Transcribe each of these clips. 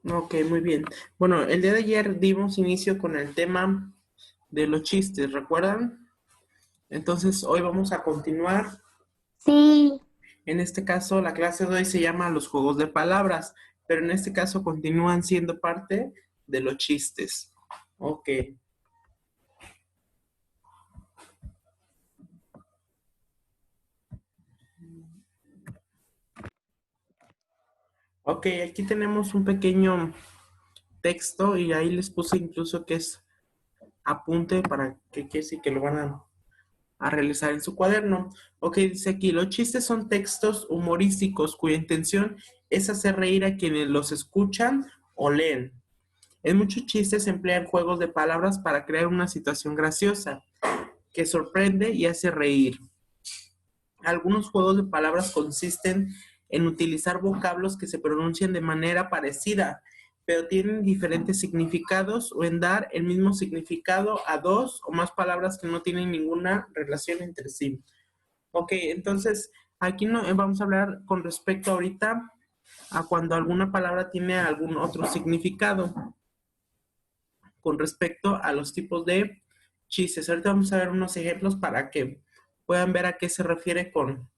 Ok, muy bien. Bueno, el día de ayer dimos inicio con el tema de los chistes, ¿recuerdan? Entonces, hoy vamos a continuar. Sí. En este caso, la clase de hoy se llama los juegos de palabras, pero en este caso continúan siendo parte de los chistes. Ok. Ok, aquí tenemos un pequeño texto y ahí les puse incluso que es apunte para que sí que lo van a realizar en su cuaderno. Ok, dice aquí, los chistes son textos humorísticos cuya intención es hacer reír a quienes los escuchan o leen. En muchos chistes se emplean juegos de palabras para crear una situación graciosa que sorprende y hace reír. Algunos juegos de palabras consisten en utilizar vocablos que se pronuncian de manera parecida, pero tienen diferentes significados o en dar el mismo significado a dos o más palabras que no tienen ninguna relación entre sí. Ok, entonces aquí no, vamos a hablar con respecto ahorita a cuando alguna palabra tiene algún otro significado con respecto a los tipos de chistes. Ahorita vamos a ver unos ejemplos para que puedan ver a qué se refiere con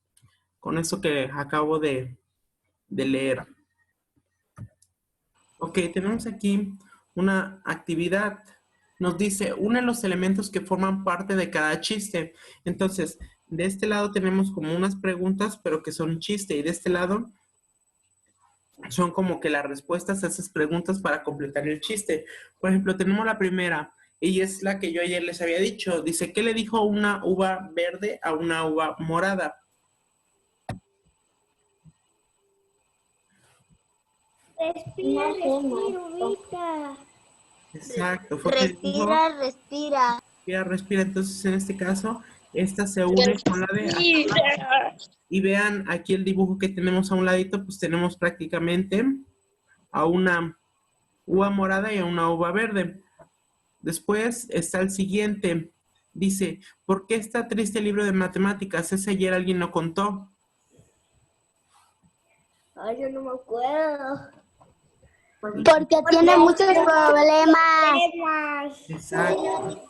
eso que acabo de leer. Ok, tenemos aquí una actividad. Nos dice, une los elementos que forman parte de cada chiste. Entonces, de este lado tenemos como unas preguntas, pero que son chiste, y de este lado son como que las respuestas a esas preguntas para completar el chiste. Por ejemplo, tenemos la primera, y es la que yo ayer les había dicho. Dice, ¿qué le dijo una uva verde a una uva morada? Respira, No sé, respira, maestro. ubica. Exacto, fue que dijo, Respira, respira. respira, respira. Entonces, en este caso, esta se une con la de acá abajo. Respira. Y vean aquí el dibujo que tenemos a un ladito, pues tenemos prácticamente a una uva morada y a una uva verde. Después está el siguiente. Dice, ¿por qué está triste el libro de matemáticas? Ese ayer alguien lo contó. Ay, yo no me acuerdo. Porque tiene muchos problemas. Exacto.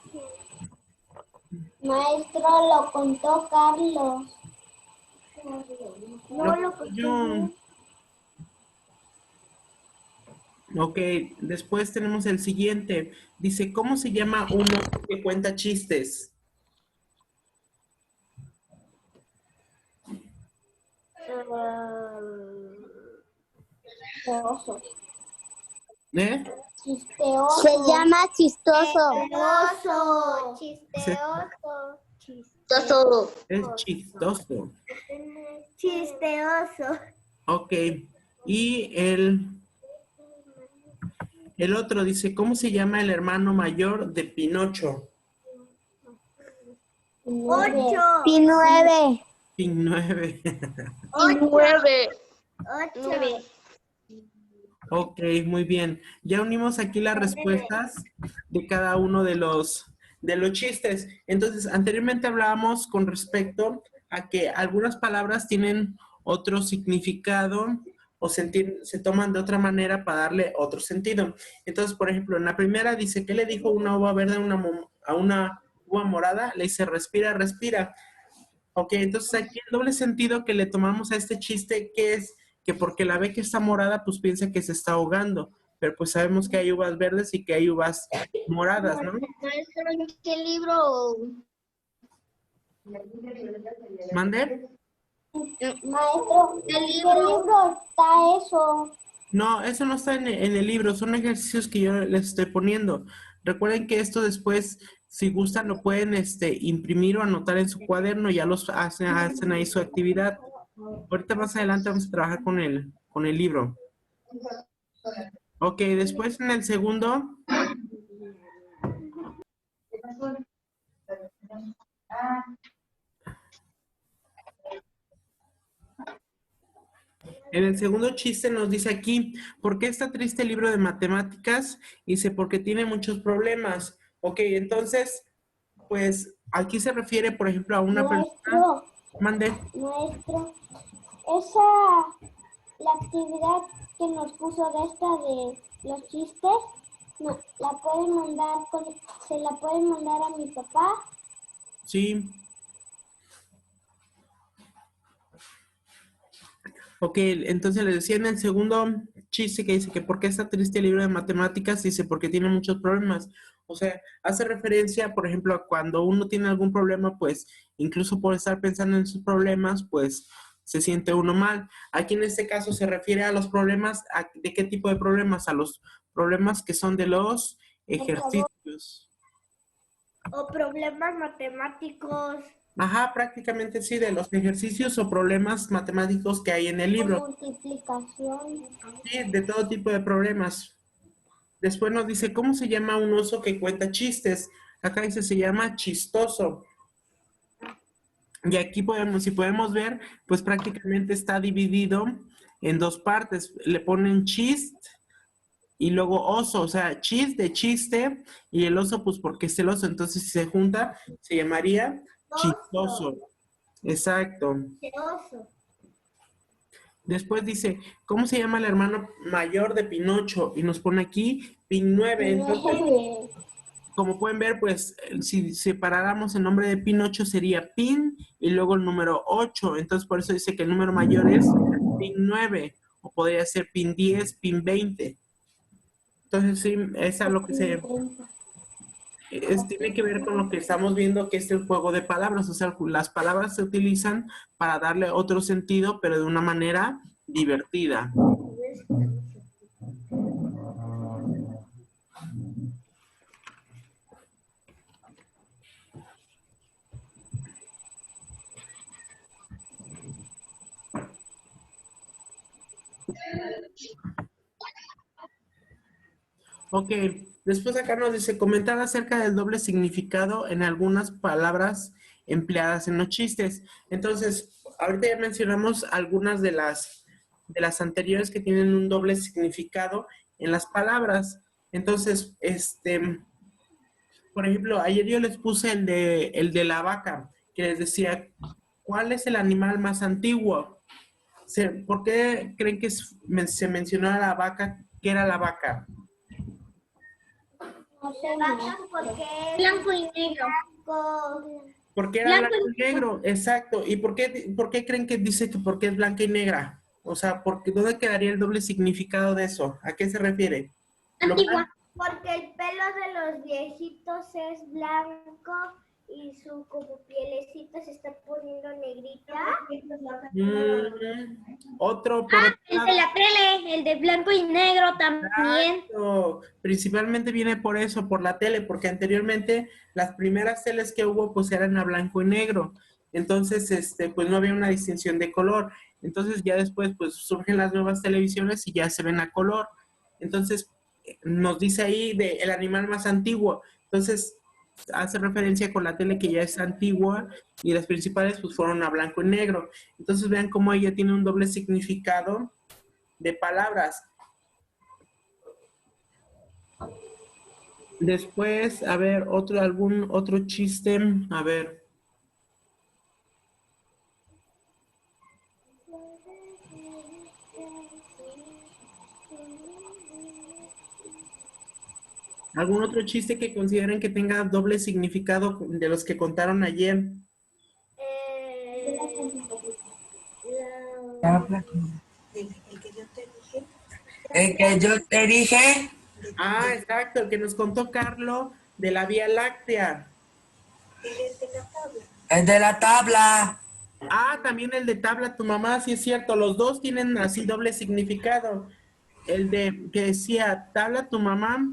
Maestro, lo contó Carlos. No lo que Yo. Ok, después tenemos el siguiente. Dice, ¿cómo se llama uno que cuenta chistes? Chisteoso. ¿Eh? Chisteoso. Se llama chistoso. Chistoso. Ese Chisteoso. Chistoso. es chistoso. Chisteoso. Ok, y el otro dice, ¿cómo se llama el hermano mayor de Pinocho? Ocho. P9. Pin 9. Nueve. Ocho. Ok, muy bien. Ya unimos aquí las respuestas de cada uno de los chistes. Entonces, anteriormente hablábamos con respecto a que algunas palabras tienen otro significado o se toman de otra manera para darle otro sentido. Entonces, por ejemplo, en la primera dice, ¿qué le dijo una uva verde a una uva morada? Le dice, respira, respira. Ok, entonces aquí el doble sentido que le tomamos a este chiste, que es que porque la ve que está morada, pues piensa que se está ahogando, pero pues sabemos que hay uvas verdes y que hay uvas moradas, ¿no? Maestro, ¿en qué libro? ¿Mande? Maestro, ¿Qué ¿en qué libro? libro está eso? No, eso no está en el libro, son ejercicios que yo les estoy poniendo. Recuerden que esto después, si gustan, lo pueden imprimir o anotar en su cuaderno, ya los hacen ahí su actividad. Ahorita más adelante vamos a trabajar con el libro. Ok, después en el segundo. En el segundo chiste nos dice aquí, ¿por qué está triste el libro de matemáticas? Dice, porque tiene muchos problemas. Ok, entonces, pues aquí se refiere, por ejemplo, a una persona. Maestro, Mande. maestro, esa la actividad que nos puso de esta de los chistes, la pueden mandar se la pueden mandar a mi papá. Sí. Ok, entonces les decía en el segundo chiste que dice que por qué está triste el libro de matemáticas, dice porque tiene muchos problemas. O sea, hace referencia, por ejemplo, a cuando uno tiene algún problema, pues incluso por estar pensando en sus problemas, pues se siente uno mal. Aquí en este caso se refiere a los problemas, ¿de qué tipo de problemas? A los problemas que son de los ejercicios. O problemas matemáticos. Ajá, prácticamente sí, de los ejercicios o problemas matemáticos que hay en el libro. Multiplicación. Sí, de todo tipo de problemas. Después nos dice, ¿cómo se llama un oso que cuenta chistes? Acá dice, se llama chistoso. Y aquí podemos, si podemos ver, pues prácticamente está dividido en dos partes. Le ponen chist y luego oso, o sea, chist de chiste y el oso, pues porque es el oso. Entonces, si se junta, se llamaría chistoso. Exacto. Oso. Después dice, ¿cómo se llama el hermano mayor de Pinocho? Y nos pone aquí Pin 9. Entonces, como pueden ver, pues si separáramos el nombre de Pinocho sería Pin y luego el número 8. Entonces, por eso dice que el número mayor es Pin 9. O podría ser Pin 10, Pin 20. Entonces, sí, es a lo que tiene que ver con lo que estamos viendo, que es el juego de palabras. O sea, las palabras se utilizan para darle otro sentido, pero de una manera divertida. Ok, después acá nos dice comentar acerca del doble significado en algunas palabras empleadas en los chistes. Entonces, ahorita ya mencionamos algunas de las anteriores que tienen un doble significado en las palabras. Entonces, por ejemplo, ayer yo les puse el de la vaca, que les decía, ¿cuál es el animal más antiguo? ¿Por qué creen que se mencionó a la vaca? ¿Qué era la vaca? No sé, Porque es blanco y negro. Porque era blanco y negro, exacto. ¿Y por qué creen que dice que porque es blanca y negra? O sea, ¿dónde quedaría el doble significado de eso? ¿A qué se refiere? Antigua. Porque el pelo de los viejitos es blanco y su como pielecita se está poniendo negrita. Otro, por otro El lado. de la tele, el de blanco y negro también. Exacto. Principalmente viene por eso, por la tele, porque anteriormente las primeras teles que hubo pues eran a blanco y negro. Entonces, pues no había una distinción de color. Entonces ya después pues surgen las nuevas televisiones y ya se ven a color. Entonces nos dice ahí de el animal más antiguo. Entonces hace referencia con la tele que ya es antigua y las principales pues fueron a blanco y negro. Entonces vean cómo ella tiene un doble significado de palabras. Después, a ver, algún otro chiste, a ver. ¿Algún otro chiste que consideren que tenga doble significado de los que contaron ayer? El que yo te dije. Ah, exacto, el que nos contó Carlos de la Vía Láctea. El de la tabla. Ah, también el de tabla tu mamá, sí es cierto, los dos tienen así doble significado. El de que decía tabla tu mamá,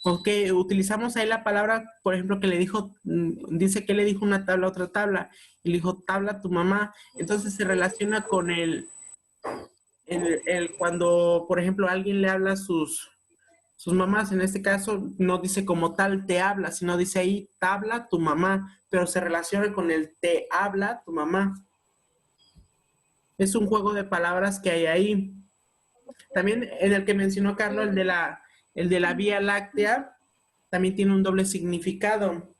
porque utilizamos ahí la palabra, por ejemplo, que le dijo, dice que le dijo una tabla a otra tabla, y le dijo tabla tu mamá, entonces se relaciona con cuando, por ejemplo, alguien le habla a sus mamás, en este caso, no dice como tal te habla, sino dice ahí tabla tu mamá, pero se relaciona con el te habla tu mamá. Es un juego de palabras que hay ahí. También en el que mencionó Carlos, el de la Vía Láctea, también tiene un doble significado.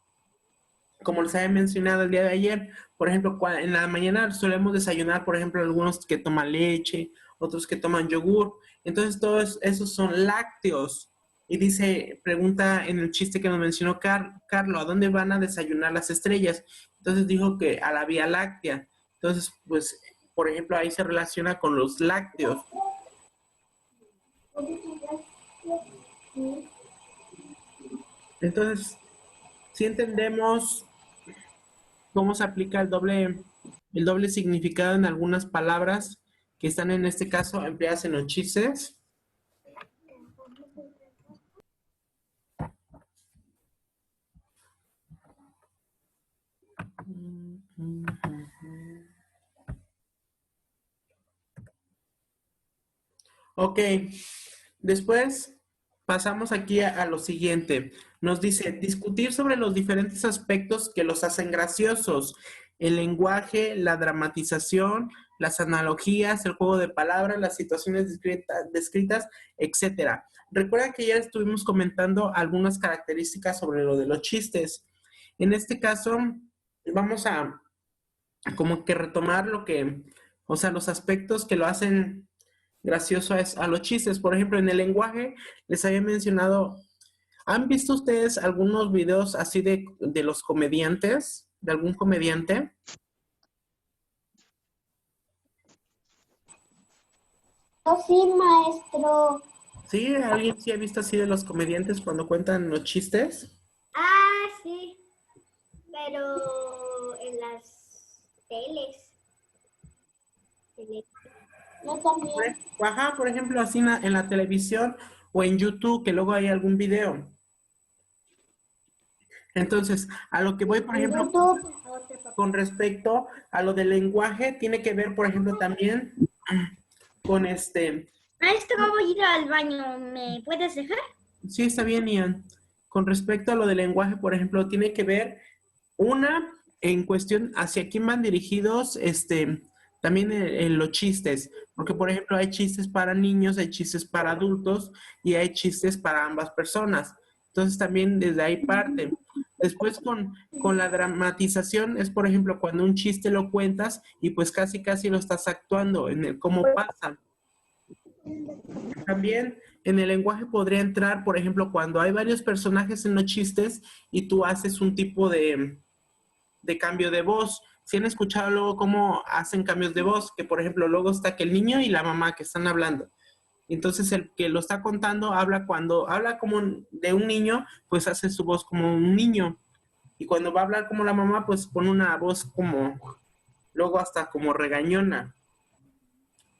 como les había mencionado el día de ayer, por ejemplo, en la mañana solemos desayunar, por ejemplo, algunos que toman leche, otros que toman yogur. Entonces, todos esos son lácteos. Y dice, pregunta en el chiste que nos mencionó Carlos, ¿a dónde van a desayunar las estrellas? Entonces dijo que a la Vía Láctea. Entonces, pues, por ejemplo, ahí se relaciona con los lácteos. Entonces, si entendemos cómo se aplica el doble significado en algunas palabras que están en este caso empleadas en los chistes. Ok, después pasamos aquí a lo siguiente. Nos dice, discutir sobre los diferentes aspectos que los hacen graciosos. El lenguaje, la dramatización, las analogías, el juego de palabras, las situaciones descritas, etcétera. Recuerda que ya estuvimos comentando algunas características sobre lo de los chistes. En este caso, vamos a como que retomar o sea, los aspectos que lo hacen gracioso a los chistes. Por ejemplo, en el lenguaje les había mencionado, ¿han visto ustedes algunos videos así de los comediantes, de algún comediante? Sí, maestro. ¿Sí? ¿Alguien sí ha visto así de los comediantes cuando cuentan los chistes? Ah, sí, pero en las teles. Yo también. Ajá, por ejemplo, así en la televisión o en YouTube, que luego hay algún video. Entonces, a lo que voy, por En ejemplo, YouTube. con respecto a lo del lenguaje, tiene que ver, por ejemplo, también con Maestro, voy a ir al baño. ¿Me puedes dejar? sí, está bien, Ian. Con respecto a lo del lenguaje, por ejemplo, tiene que ver en cuestión hacia quién van dirigidos, también en los chistes, porque por ejemplo hay chistes para niños, hay chistes para adultos y hay chistes para ambas personas. Entonces también desde ahí parte. Después con la dramatización es, por ejemplo, cuando un chiste lo cuentas y pues casi casi lo estás actuando en el cómo pasa. También en el lenguaje podría entrar, por ejemplo, cuando hay varios personajes en los chistes y tú haces un tipo de cambio de voz. Si han escuchado luego cómo hacen cambios de voz, que por ejemplo luego está que el niño y la mamá que están hablando. Entonces el que lo está contando cuando habla como de un niño, pues hace su voz como un niño. Y cuando va a hablar como la mamá, pues pone una voz como, luego hasta como regañona.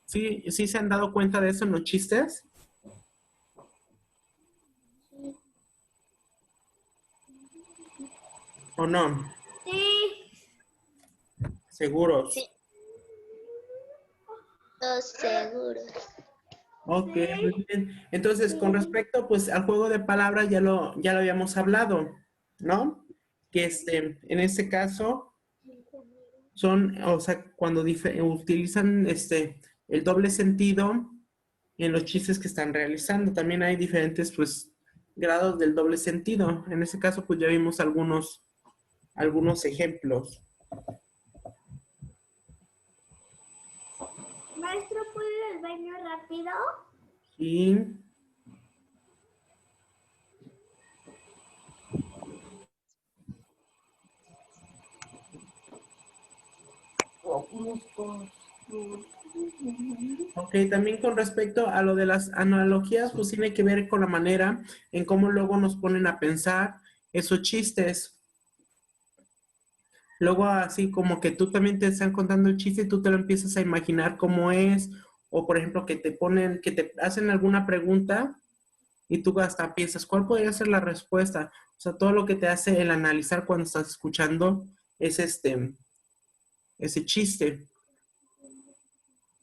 ¿Sí, sí se han dado cuenta de eso en los chistes? ¿O no? Sí. ¿Seguros? Sí. Los seguros. Ok, Sí. muy bien. Entonces, con respecto pues al juego de palabras ya lo habíamos hablado, ¿no? Que en este caso o sea, cuando utilizan el doble sentido en los chistes que están realizando, también hay diferentes pues grados del doble sentido. En este caso pues ya vimos algunos ejemplos. Maestro, ¿puedo ir al baño rápido? Y ok, también con respecto a lo de las analogías, pues tiene que ver con la manera en cómo luego nos ponen a pensar esos chistes. Luego así como que tú también te están contando el chiste y tú te lo empiezas a imaginar cómo es, o por ejemplo que te hacen alguna pregunta y tú hasta piensas, ¿cuál podría ser la respuesta? O sea, todo lo que te hace el analizar cuando estás escuchando es ese chiste.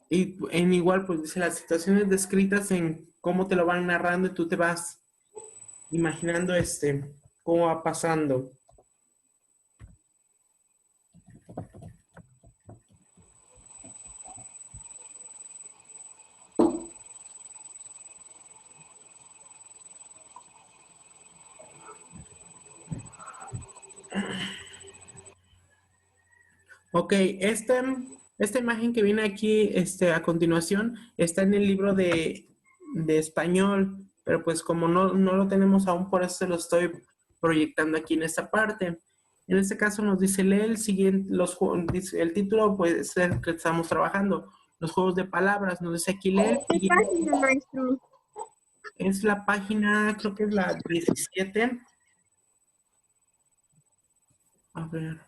Y en igual, pues dice, las situaciones descritas en cómo te lo van narrando y tú te vas imaginando cómo va pasando. Ok, esta imagen que viene aquí a continuación está en el libro de español, pero pues como no lo tenemos aún, por eso se lo estoy proyectando aquí en esta parte. En este caso nos dice, lee el siguiente, dice, el título puede ser que estamos trabajando, los juegos de palabras, nos dice aquí, lee el ¿Qué siguiente. página, maestro? Es la página, creo que es la 17. A ver.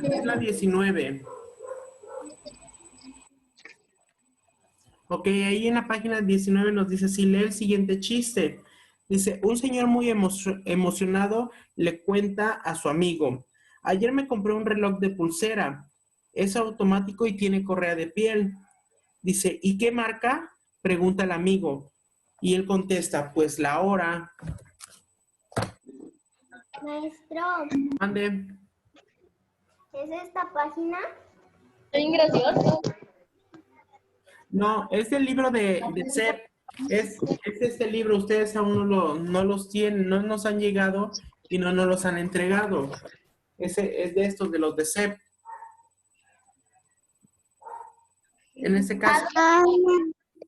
Es la 19. Ok, ahí en la página 19 nos dice, si lee el siguiente chiste. Dice, un señor muy emocionado le cuenta a su amigo, ayer me compré un reloj de pulsera, es automático y tiene correa de piel. Dice, ¿y qué marca? Pregunta el amigo. Y él contesta, pues la hora. Maestro, Ande. ¿es esta página? Bien gracioso. No, es el libro de CEP. Es este libro, ustedes aún no los tienen, no nos han llegado y no nos los han entregado. Ese es de estos, de los de CEP. En este caso,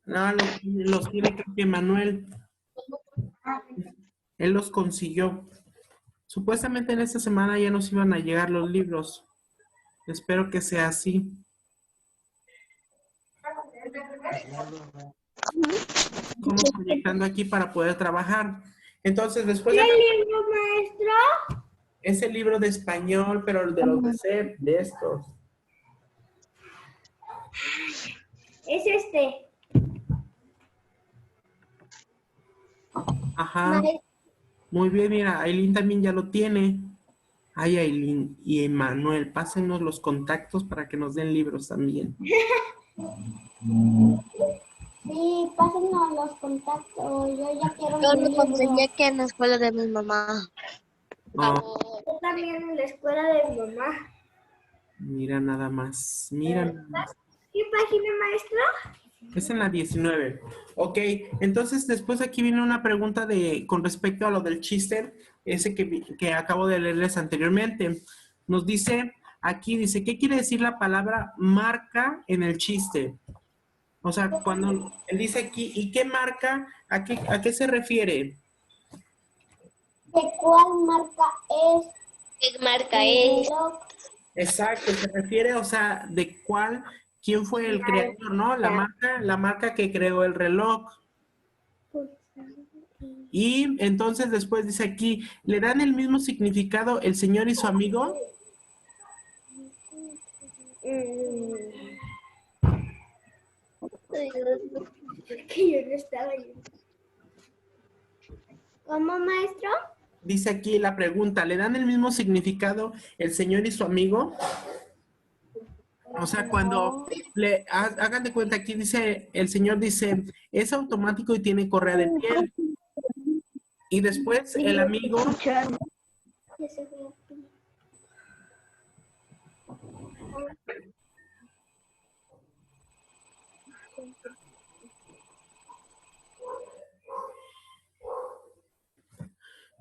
no, los tiene creo que Manuel. Él los consiguió. Supuestamente en esta semana ya nos iban a llegar los libros. Espero que sea así. Estamos proyectando aquí para poder trabajar. Entonces, después de ¿Qué libro, maestro? ese libro de español, pero de los de CEP, de estos. Es este. Ajá. Muy bien, mira, Aileen también ya lo tiene. Ay, Aileen y Emanuel, pásenos los contactos para que nos den libros también. Sí, pásenos los contactos. Yo ya quiero Yo mi lo libro. conseguí aquí en la escuela de mi mamá. Oh, Yo también en la escuela de mi mamá. mira nada más. Mira nada más. ¿Qué página, maestro? Es en la 19. Ok, entonces después aquí viene una pregunta con respecto a lo del chiste, ese que acabo de leerles anteriormente. Nos dice, aquí dice, ¿qué quiere decir la palabra marca en el chiste? O sea, cuando él dice aquí, ¿y qué marca? ¿A qué se refiere? ¿De cuál marca es? ¿Qué marca el es? reloj? Exacto, se refiere, o sea, de cuál, quién fue el creador, ¿no? La marca que creó el reloj. Y entonces después dice aquí, ¿le dan el mismo significado el señor y su amigo? Que yo no estaba ahí. ¿Cómo, maestro? Dice aquí la pregunta, ¿le dan el mismo significado el señor y su amigo? O sea, cuando hagan de cuenta, aquí dice, el señor dice, es automático y tiene correa de piel. Y después el amigo,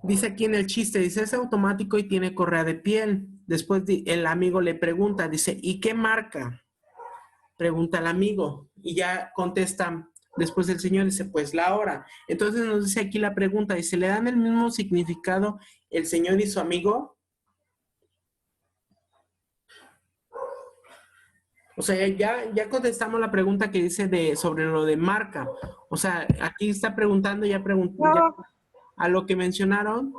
dice aquí en el chiste, dice, es automático y tiene correa de piel. Después el amigo le pregunta, dice, ¿y qué marca? Pregunta al amigo. Y ya contesta, después el señor dice, pues la hora. Entonces nos dice aquí la pregunta, dice, ¿le dan el mismo significado el señor y su amigo? O sea, ya contestamos la pregunta que dice sobre lo de marca. O sea, aquí está preguntando, ya a lo que mencionaron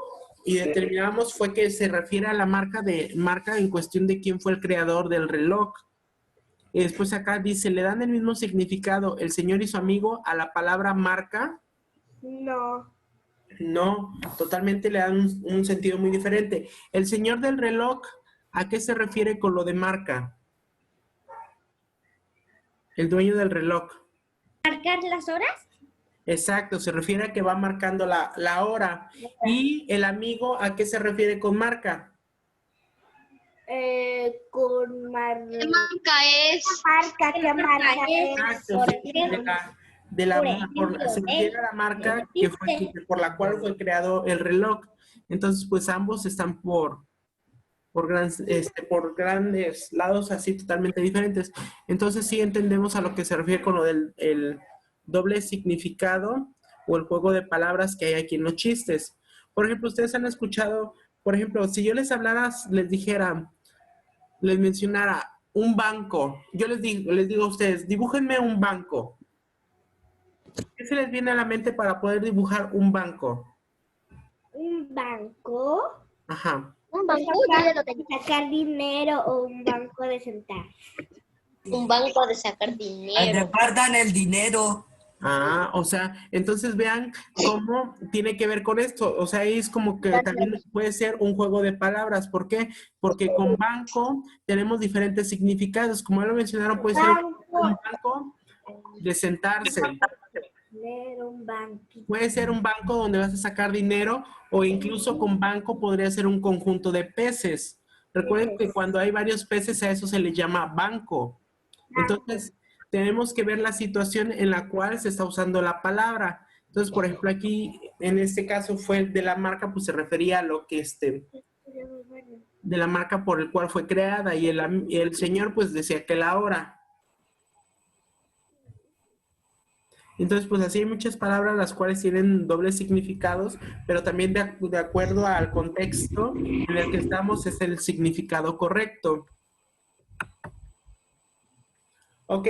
y determinamos fue que se refiere a la marca en cuestión de quién fue el creador del reloj. Y después acá dice, ¿le dan el mismo significado el señor y su amigo a la palabra marca? No. No, totalmente le dan un sentido muy diferente. El señor del reloj, ¿a qué se refiere con lo de marca? El dueño del reloj. ¿Marcar las horas? Exacto, se refiere a que va marcando la hora. ¿Y el amigo a qué se refiere con marca? Con ¿Qué marca es? marca, ¿qué marca es? Exacto, Por sí, ejemplo, se refiere a la marca por la cual fue creado el reloj. Entonces, pues ambos están por grandes lados así totalmente diferentes. Entonces sí entendemos a lo que se refiere con lo del el doble significado o el juego de palabras que hay aquí en los chistes. Por ejemplo, ustedes han escuchado, por ejemplo, si yo les hablara, les mencionara un banco, yo les digo a ustedes, dibújenme un banco. ¿Qué se les viene a la mente para poder dibujar un banco? un banco. Ajá. Un banco, yo ya lo tengo. Sacar dinero o un banco de sentar. Un banco de sacar Donde dinero. guardan el dinero. Ah, o sea, entonces vean cómo tiene que ver con esto. O sea, es como que también puede ser un juego de palabras. ¿Por qué? Porque con banco tenemos diferentes significados. Como ya lo mencionaron, puede ser un banco de sentarse. Dinero, un banquito. Puede ser un banco donde vas a sacar dinero o incluso con banco podría ser un conjunto de peces. Recuerden que cuando hay varios peces a eso se le llama banco. Entonces, tenemos que ver la situación en la cual se está usando la palabra. Entonces, por ejemplo, aquí, en este caso fue de la marca, pues se refería a lo que de la marca por el cual fue creada y el señor pues decía que la hora. Entonces, pues así hay muchas palabras las cuales tienen dobles significados, pero también de acuerdo al contexto en el que estamos es el significado correcto. Ok,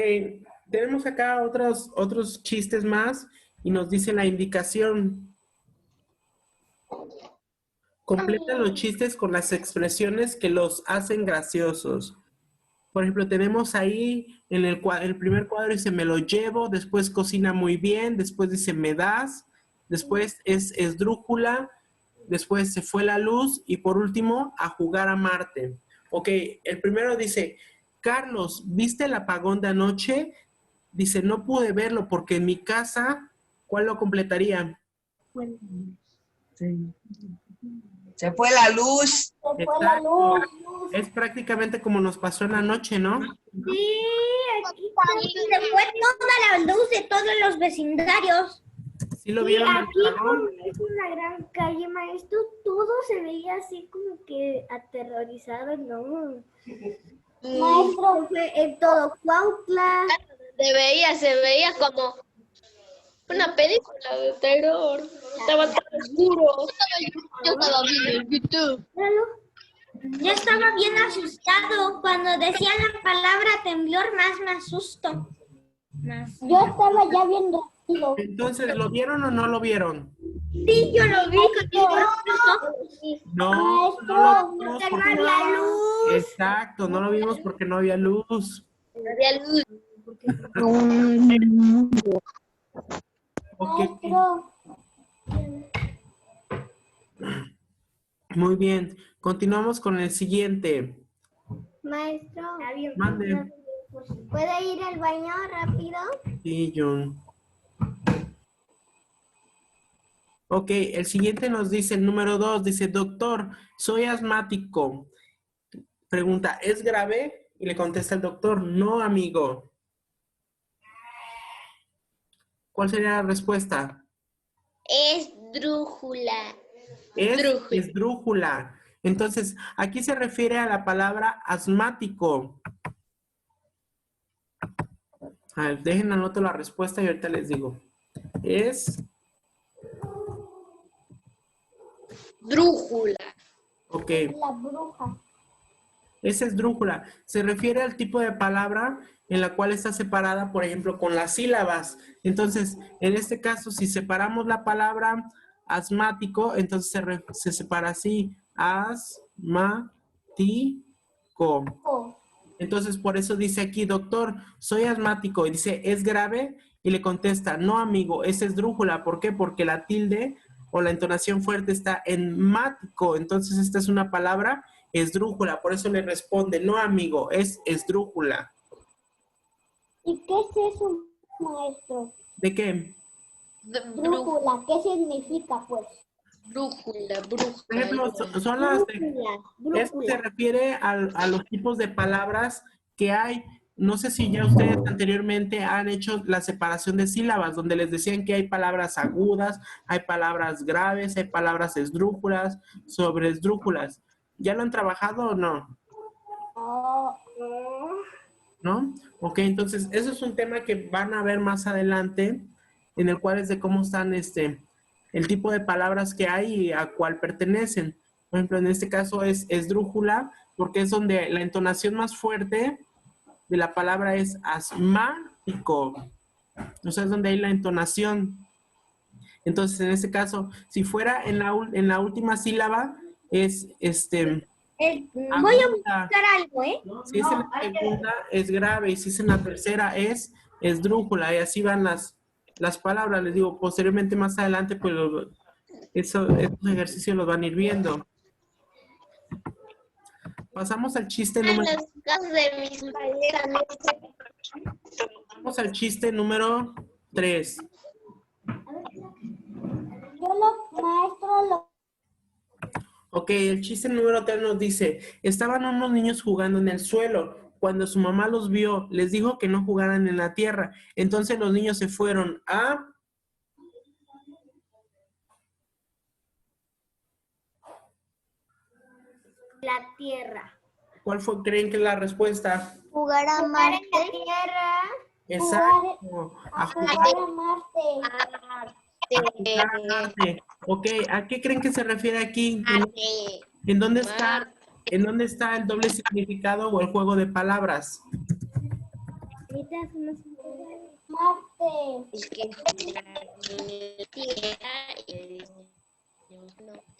tenemos acá otros chistes más y nos dice la indicación. Completa los chistes con las expresiones que los hacen graciosos. Por ejemplo, tenemos ahí en el primer cuadro dice me lo llevo, después cocina muy bien, después dice me das, después es esdrújula, después se fue la luz y por último a jugar a Marte. Ok, el primero dice, Carlos, ¿viste el apagón de anoche? Dice, no pude verlo porque en mi casa, ¿cuál lo completaría? Se fue la luz. Se fue la Exacto. luz. Es prácticamente como nos pasó en la noche, ¿no? Sí, aquí se fue toda la luz de todos los vecindarios. ¿Sí lo Sí, vieron el aquí apagón? como es una gran calle, maestro, todo se veía así como que aterrorizado, ¿no? Maestro, Fue en todo Cuautla. Se veía como una película de terror. Estaba tan oscuro. Yo estaba viendo en YouTube. Yo estaba bien asustado. Cuando decían la palabra temblor, más me asusto. yo estaba ya bien dormido. Entonces, ¿lo vieron o no lo vieron? Sí, yo lo vi con mis propios ojos. No, Maestro, no lo vimos Porque no porque... había luz. Exacto, no lo vimos porque no había luz. No había luz. Ok, Maestro, muy bien. Continuamos con el siguiente. Maestro, Mande. ¿puede ir al baño rápido? Sí, Jun. Ok, el siguiente nos dice, el número 2, dice, doctor, soy asmático. Pregunta, ¿es grave? Y le contesta el doctor, no, amigo. ¿Cuál sería la respuesta? Esdrújula. Es Drújula. esdrújula. Entonces, aquí se refiere a la palabra asmático. A ver, dejen anoto la respuesta y ahorita les digo. Es, Drújula. ok, la bruja. es esdrújula. Se refiere al tipo de palabra en la cual está separada, por ejemplo, con las sílabas. Entonces, en este caso, si separamos la palabra asmático, entonces se separa así. Asmático. Oh, Entonces, por eso dice aquí, doctor, soy asmático. Y dice, ¿es grave? Y le contesta, no, amigo, es esdrújula. ¿Por qué? Porque la tilde o la entonación fuerte está en mático. Entonces, esta es una palabra esdrújula. Por eso le responde, no, amigo, es esdrújula. ¿y qué es eso, maestro? ¿De qué? Brújula, ¿qué significa, pues? Brújula, Por ejemplo, brújula. son las de Brújula, Esto se brújula. refiere a los tipos de palabras que hay. No sé si ya ustedes anteriormente han hecho la separación de sílabas, donde les decían que hay palabras agudas, hay palabras graves, hay palabras esdrújulas, sobreesdrújulas. ¿Ya lo han trabajado o no? Oh, ¿No? Ok, entonces eso es un tema que van a ver más adelante, en el cual es de cómo están el tipo de palabras que hay y a cuál pertenecen. Por ejemplo, en este caso es esdrújula, porque es donde la entonación más fuerte de la palabra es asmático. O sea, es donde hay la entonación. Entonces, en este caso, si fuera en la última sílaba, es Voy a aguda. buscar algo, ¿eh? Si es en la segunda, es grave. Y si es en la tercera, es esdrújula. Y así van las palabras. Les digo, posteriormente, más adelante, pues esos ejercicios los van a ir viendo. Pasamos al chiste número... En las casas de mis maestras. Vamos al chiste número 3. Maestro, lo Ok, el chiste número 3 nos dice, estaban unos niños jugando en el suelo. Cuando su mamá los vio, les dijo que no jugaran en la tierra. Entonces los niños se fueron a... La tierra. ¿Cuál creen que es la respuesta? Jugar a Jugar en la tierra. Exacto. A jugar jugar a Marte. a Marte. Ok, ¿a qué creen que se refiere aquí? ¿En dónde está? ¿En dónde está el doble significado o el juego de palabras? Marte. Es que la tierra y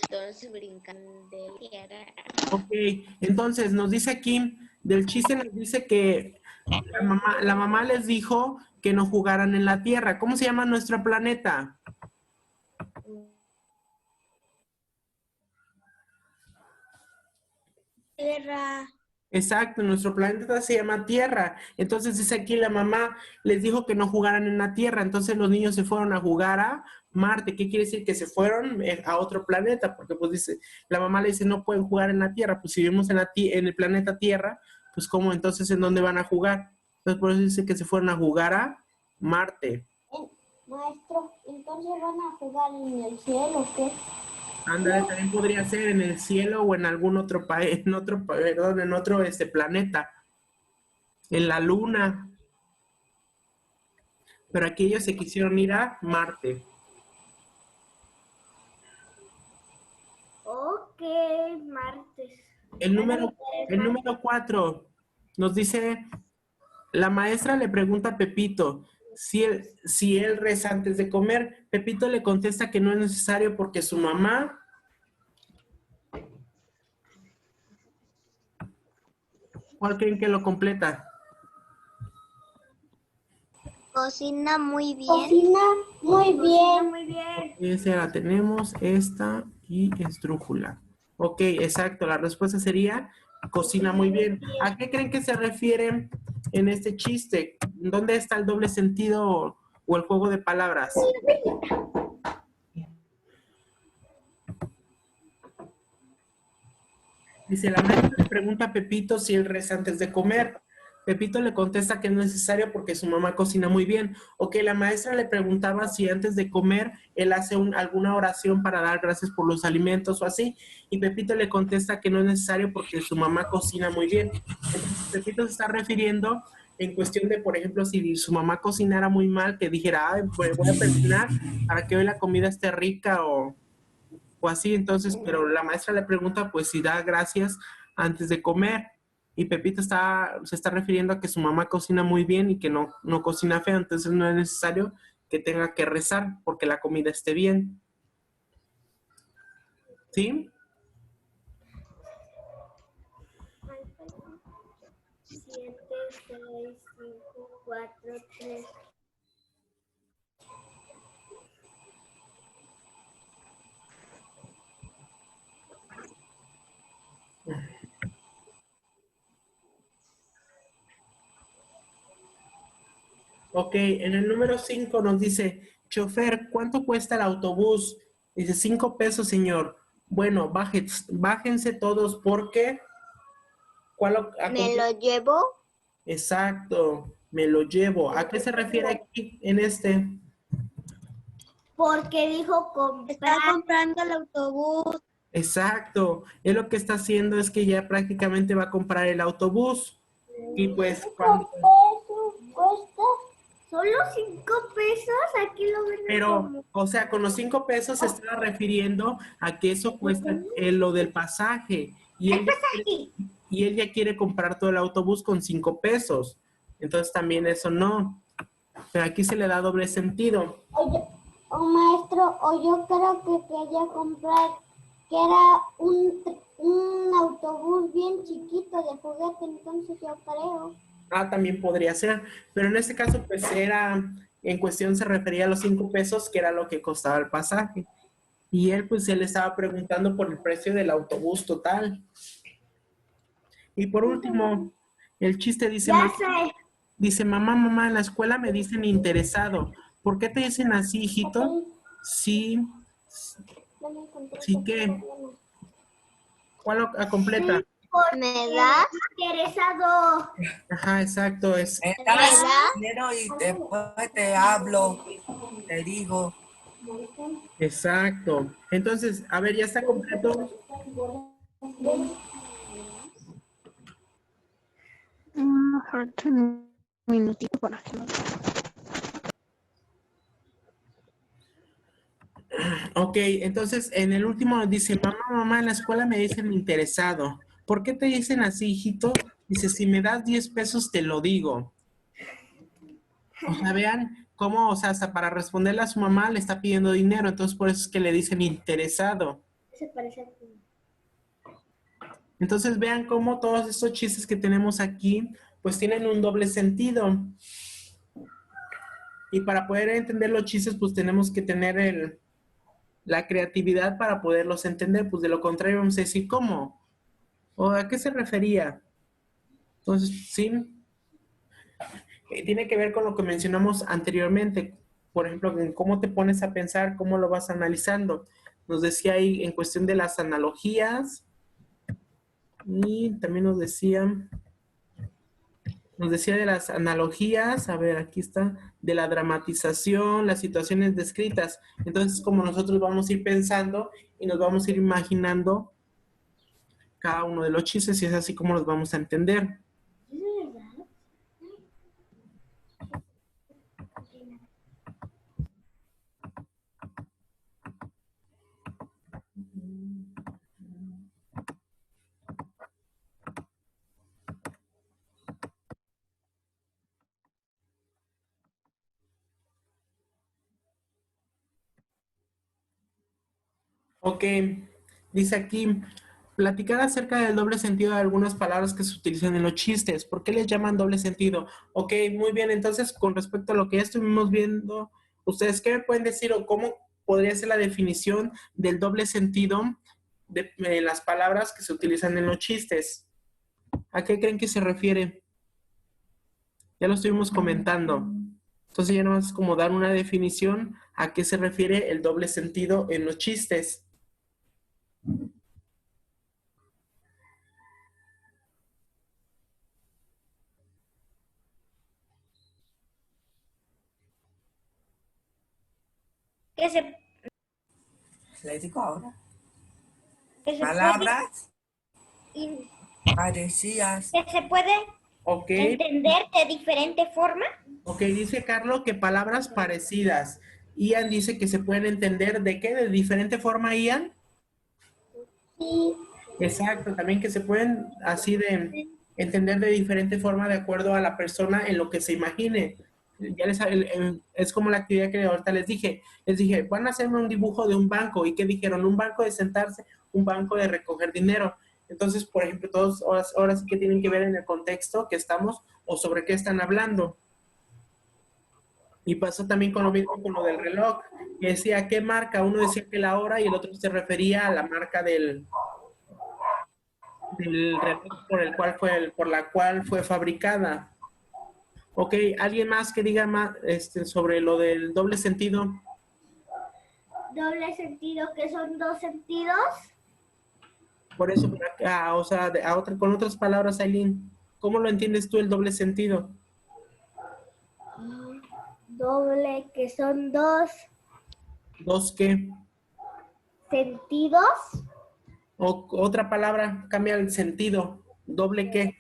entonces brincan de tierra. Ok, entonces nos dice aquí, del chiste nos dice que la mamá les dijo que no jugaran en la Tierra. ¿Cómo se llama nuestro planeta? Tierra. Exacto, nuestro planeta se llama Tierra. Entonces dice aquí la mamá les dijo que no jugaran en la Tierra. Entonces los niños se fueron a jugar a Marte. ¿Qué quiere decir? Que se fueron a otro planeta. Porque pues dice, la mamá le dice no pueden jugar en la Tierra. Pues si vivimos en el planeta Tierra, pues ¿cómo? Entonces ¿en dónde van a jugar? Entonces por eso dice que se fueron a jugar a Marte. Maestro, entonces van a jugar en el cielo, ¿qué? Ándale, también podría ser en el cielo o en algún otro país, en otro planeta, en la luna. Pero aquí ellos se quisieron ir a Marte. Ok, martes. El número 4 nos dice, la maestra le pregunta a Pepito si él reza antes de comer. Pepito le contesta que no es necesario porque su mamá... ¿Cuál creen que lo completa? Cocina muy bien. Cocina muy bien. Muy bien. Esa la tenemos, esta y esdrújula. Ok, exacto. La respuesta sería cocina muy bien. ¿A qué creen que se refieren en este chiste? ¿Dónde está el doble sentido o el juego de palabras? Dice, la maestra le pregunta a Pepito si él reza antes de comer. Pepito le contesta que no es necesario porque su mamá cocina muy bien. O que la maestra le preguntaba si antes de comer él hace alguna oración para dar gracias por los alimentos o así. Y Pepito le contesta que no es necesario porque su mamá cocina muy bien. Entonces, Pepito se está refiriendo en cuestión de, por ejemplo, si su mamá cocinara muy mal, que dijera, ay, pues voy a cocinar para que hoy la comida esté rica o así. Entonces, pero la maestra le pregunta, pues, si da gracias antes de comer. Y Pepito se está refiriendo a que su mamá cocina muy bien y que no cocina feo, entonces no es necesario que tenga que rezar porque la comida esté bien. ¿Sí? 7, 6, 5, 4, 3. Ok, en el número 5 nos dice, chofer, ¿cuánto cuesta el autobús? Dice 5 pesos, señor. Bueno, bájense todos porque... Me lo llevo Exacto, me lo llevo. ¿A qué se refiere aquí en este? porque dijo Está comprar. comprando el autobús. Exacto, él lo que está haciendo es que ya prácticamente va a comprar el autobús. Y pues cuando... 5 pesos cuesta. ¿Solo 5 pesos? Aquí lo venden Pero, como... o sea, con los 5 pesos se estaba refiriendo a que eso cuesta lo del pasaje. Y él, y él ya quiere comprar todo el autobús con 5 pesos. Entonces también eso no. Pero aquí se le da doble sentido. Maestro, o yo creo que quería comprar, que era un autobús bien chiquito de juguete, entonces yo creo. Ah, también podría ser. Pero en este caso, pues era, en cuestión se refería a los 5 pesos, que era lo que costaba el pasaje. Y él, pues, él estaba preguntando por el precio del autobús total. Y por último, el chiste dice, Ya sé. dice, mamá, en la escuela me dicen interesado. ¿Por qué te dicen así, hijito? Sí, No me encontré sí ese que, problema. ¿cuál completa? ¿Me das? Interesado. Ajá, exacto, es, Me ¿Me das das? dinero y después te hablo, te digo. exacto. Entonces, a ver, ya está completo. Falta un minutito para que lo... Ok, entonces en el último dice, mamá, en la escuela me dicen interesado. ¿Por qué te dicen así, hijito? Dice, si me das 10 pesos te lo digo. O sea, vean cómo, o sea, hasta para responderle a su mamá le está pidiendo dinero, entonces por eso es que le dicen interesado. Se parece a ti. Entonces vean cómo todos estos chistes que tenemos aquí, pues tienen un doble sentido. Y para poder entender los chistes, pues tenemos que tener la creatividad para poderlos entender, pues de lo contrario vamos a decir, ¿cómo? ¿O a qué se refería? Entonces, sí, tiene que ver con lo que mencionamos anteriormente. Por ejemplo, en cómo te pones a pensar, cómo lo vas analizando. Nos decía ahí en cuestión de las analogías y también nos decía de las analogías, a ver, aquí está, de la dramatización, las situaciones descritas. Entonces, como nosotros vamos a ir pensando y nos vamos a ir imaginando cada uno de los chistes y es así como los vamos a entender. Ok, dice aquí, platicar acerca del doble sentido de algunas palabras que se utilizan en los chistes. ¿Por qué les llaman doble sentido? Ok, muy bien, entonces con respecto a lo que ya estuvimos viendo, ¿ustedes qué me pueden decir o cómo podría ser la definición del doble sentido de las palabras que se utilizan en los chistes? ¿A qué creen que se refiere? Ya lo estuvimos comentando. Entonces ya no es como dar una definición a qué se refiere el doble sentido en los chistes. Que se, Le digo ahora. que se Palabras puede, parecidas. que se puede Ok, entender de diferente forma. ok, dice Carlos que palabras parecidas. Ian dice que se pueden entender de qué, de diferente forma, Ian. Sí, Exacto, también que se pueden así de entender de diferente forma de acuerdo a la persona en lo que se imagine. Ya es como la actividad que ahorita les dije. Les dije, van a hacerme un dibujo de un banco. ¿Y qué dijeron? Un banco de sentarse, un banco de recoger dinero. Entonces, por ejemplo, todos ahora sí que tienen que ver en el contexto que estamos o sobre qué están hablando. Y pasó también con lo mismo con lo del reloj. Que decía, ¿qué marca? Uno decía que la hora y el otro se refería a la marca del reloj por la cual fue fabricada. Ok, ¿alguien más que diga más sobre lo del doble sentido? doble sentido, que son dos sentidos. Por eso, o sea, con otras palabras, Aileen, ¿cómo lo entiendes tú el doble sentido? Doble, que son dos ¿Dos qué? sentidos. O otra palabra, cambia el sentido. ¿Doble qué?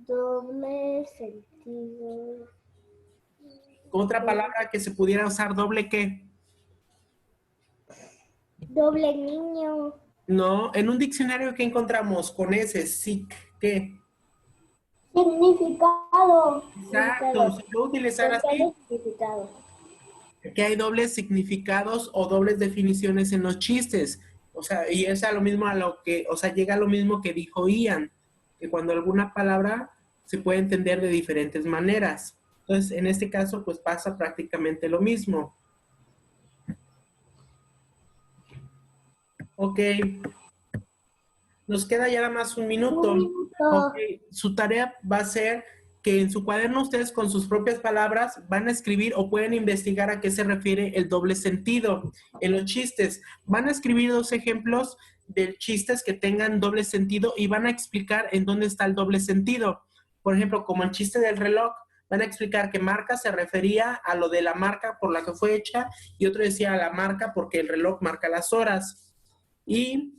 Doble sentido. Otra palabra que se pudiera usar, ¿doble qué? Doble niño. No, en un diccionario que encontramos con ese, sí, ¿qué? Significado. Exacto, se puede utilizar así, Significado. que hay dobles significados o dobles definiciones en los chistes. O sea, y es a lo mismo a lo que, o sea, llega a lo mismo que dijo Ian, que cuando alguna palabra se puede entender de diferentes maneras. Entonces, en este caso, pues pasa prácticamente lo mismo. Ok. Nos queda ya nada más un minuto. Ok, su tarea va a ser que en su cuaderno ustedes con sus propias palabras van a escribir o pueden investigar a qué se refiere el doble sentido en los chistes. Van a escribir 2 ejemplos de chistes que tengan doble sentido y van a explicar en dónde está el doble sentido. Por ejemplo, como el chiste del reloj, van a explicar que marca se refería a lo de la marca por la que fue hecha y otro decía a la marca porque el reloj marca las horas. Y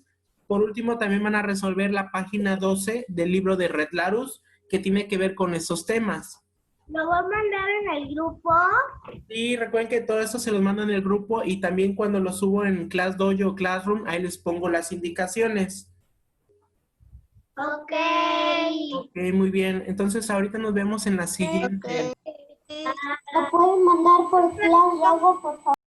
por último, también van a resolver la página 12 del libro de Red Larus, que tiene que ver con esos temas. ¿Lo voy a mandar en el grupo? Y recuerden que todo eso se los mando en el grupo y también cuando lo subo en ClassDojo o Classroom, ahí les pongo las indicaciones. Ok. Ok, muy bien. Entonces ahorita nos vemos en la siguiente. Lo pueden mandar por Classdojo, por favor.